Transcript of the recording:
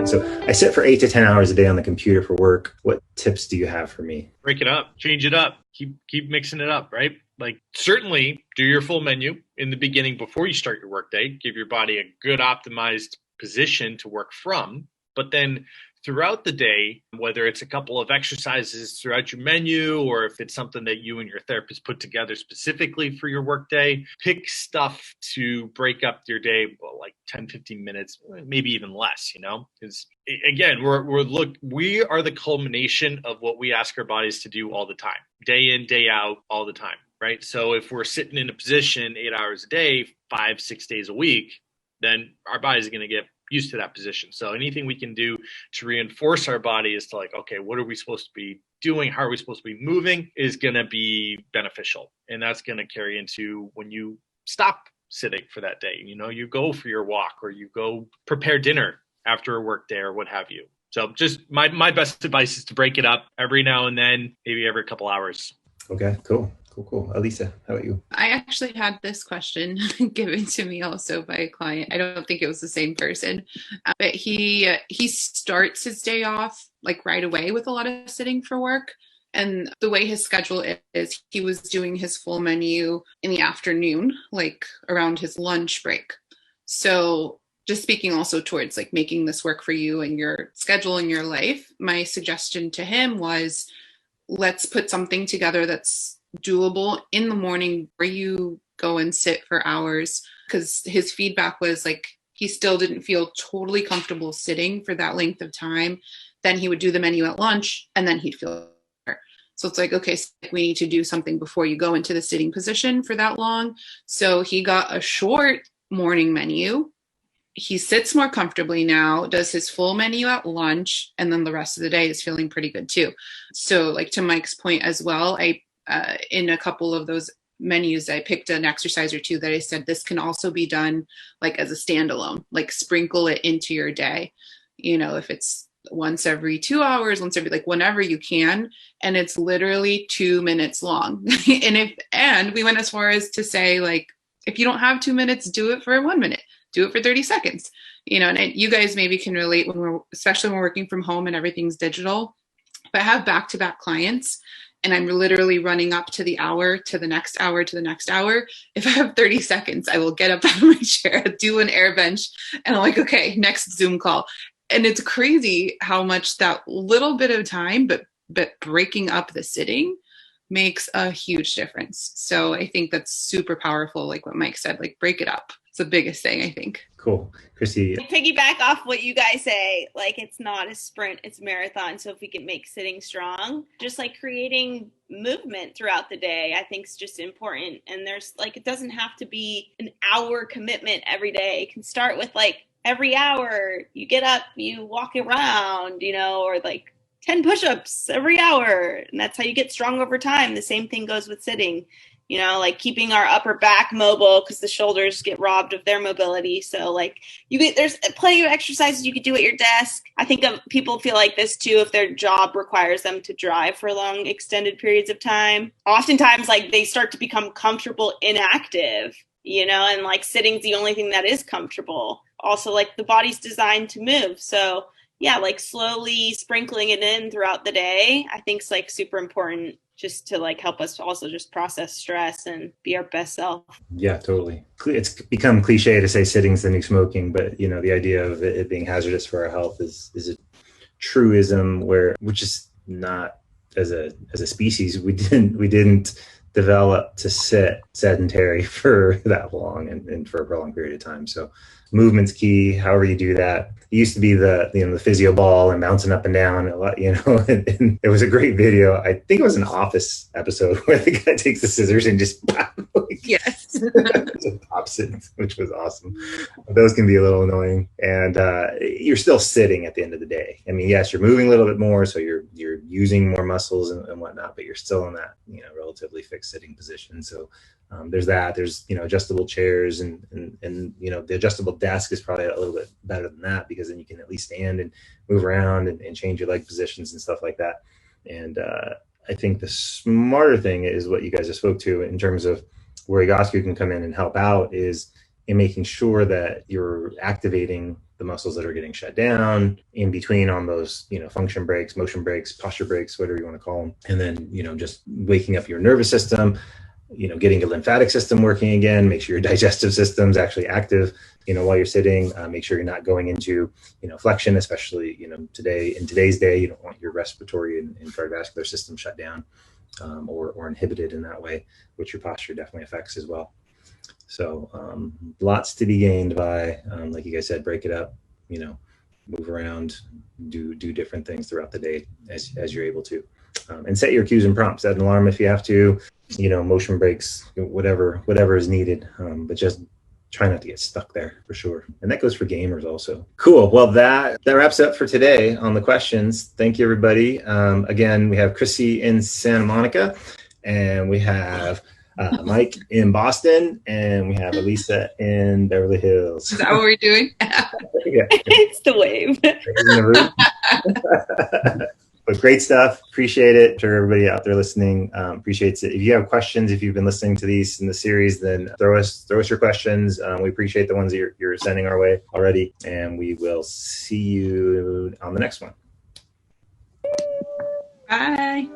So I sit for 8 to 10 hours a day on the computer for work. What tips do you have for me? Break it up, change it up, keep mixing it up, right? Like certainly do your full menu in the beginning before you start your workday. Give your body a good optimized position to work from. But then throughout the day, whether it's a couple of exercises throughout your menu or if it's something that you and your therapist put together specifically for your workday, pick stuff to break up your day, like 10, 15 minutes, maybe even less, because again, we are the culmination of what we ask our bodies to do all the time, day in, day out, all the time, right? So if we're sitting in a position 8 hours a day, 5, 6 days a week, then our body's going to get used to that position. So anything we can do to reinforce our body is to like, okay, what are we supposed to be doing? How are we supposed to be moving is going to be beneficial. And that's going to carry into when you stop sitting for that day, you go for your walk or you go prepare dinner after a work day or what have you. So just my best advice is to break it up every now and then, maybe every couple hours. Okay, cool. Elisa, how about you? I actually had this question given to me also by a client. I don't think it was the same person, but he starts his day off like right away with a lot of sitting for work. And the way his schedule is, he was doing his full menu in the afternoon, like around his lunch break. So just speaking also towards like making this work for you and your schedule and your life, my suggestion to him was, let's put something together that's doable in the morning where you go and sit for hours, because his feedback was like he still didn't feel totally comfortable sitting for that length of time. Then he would do the menu at lunch and then he'd feel better. So it's like, okay, so we need to do something before you go into the sitting position for that long. So he got a short morning menu. He sits more comfortably now, does his full menu at lunch, and then the rest of the day is feeling pretty good too. So like to Mike's point as well, in a couple of those menus, I picked an exercise or two that I said, this can also be done like as a standalone, like sprinkle it into your day, if it's once every 2 hours, once every, like whenever you can. And it's literally 2 minutes long. and we went as far as to say, like, if you don't have 2 minutes, do it for 1 minute, do it for 30 seconds, and you guys maybe can relate especially when we're working from home and everything's digital. If I have back-to-back clients, and I'm literally running up to the hour, to the next hour, to the next hour. If I have 30 seconds, I will get up out of my chair, do an air bench, and I'm like, okay, next Zoom call. And it's crazy how much that little bit of time, but breaking up the sitting makes a huge difference. So I think that's super powerful, like what Mike said, like break it up. It's the biggest thing, I think. Cool. Chrissy. Piggyback off what you guys say, like it's not a sprint, it's a marathon. So if we can make sitting strong, just like creating movement throughout the day, I think is just important. And there's like, it doesn't have to be an hour commitment every day. It can start with like every hour you get up, you walk around, or like 10 push-ups every hour. And that's how you get strong over time. The same thing goes with sitting. Like keeping our upper back mobile because the shoulders get robbed of their mobility. So like there's plenty of exercises you could do at your desk. I think people feel like this too if their job requires them to drive for long extended periods of time. Oftentimes like they start to become comfortable inactive, and like sitting's the only thing that is comfortable. Also like the body's designed to move. So yeah, like slowly sprinkling it in throughout the day, I think is like super important just to like help us also just process stress and be our best self. Yeah, totally. It's become cliche to say sitting's the new smoking, but the idea of it being hazardous for our health is a truism which is not as a species, we didn't develop to sit sedentary for that long and for a prolonged period of time. So movement's key. However you do that. It used to be the physio ball and bouncing up and down a lot, and it was a great video. I think it was an Office episode where the guy takes the scissors and just yes, pops it, which was awesome. Those can be a little annoying, and you're still sitting at the end of the day. I mean, yes, you're moving a little bit more, so you're using more muscles and whatnot, but you're still in that relatively fixed sitting position. So there's that. There's adjustable chairs and the adjustable desk is probably a little bit better than that because then you can at least stand and move around and change your leg positions and stuff like that. And I think the smarter thing is what you guys just spoke to in terms of where Egoscue can come in and help out is in making sure that you're activating the muscles that are getting shut down in between on those, function breaks, motion breaks, posture breaks, whatever you want to call them. And then, just waking up your nervous system, getting your lymphatic system working again, make sure your digestive system's actually active, while you're sitting, make sure you're not going into, flexion, especially, in today's day, you don't want your respiratory and cardiovascular system shut down, or inhibited in that way, which your posture definitely affects as well. So lots to be gained by, like you guys said, break it up, move around, do different things throughout the day as you're able to, and set your cues and prompts. Set an alarm if you have to, motion breaks, whatever is needed, but just try not to get stuck there for sure. And that goes for gamers also. Cool. Well, that wraps up for today on the questions. Thank you, everybody. Again, we have Chrissy in Santa Monica, and we have Mike in Boston, and we have Elisa in Beverly Hills. Is that what we're doing? Yeah. It's the wave. But great stuff. Appreciate it. I'm sure everybody out there listening appreciates it. If you have questions, if you've been listening to these in the series, then throw us your questions. We appreciate the ones that you're sending our way already, and we will see you on the next one. Bye.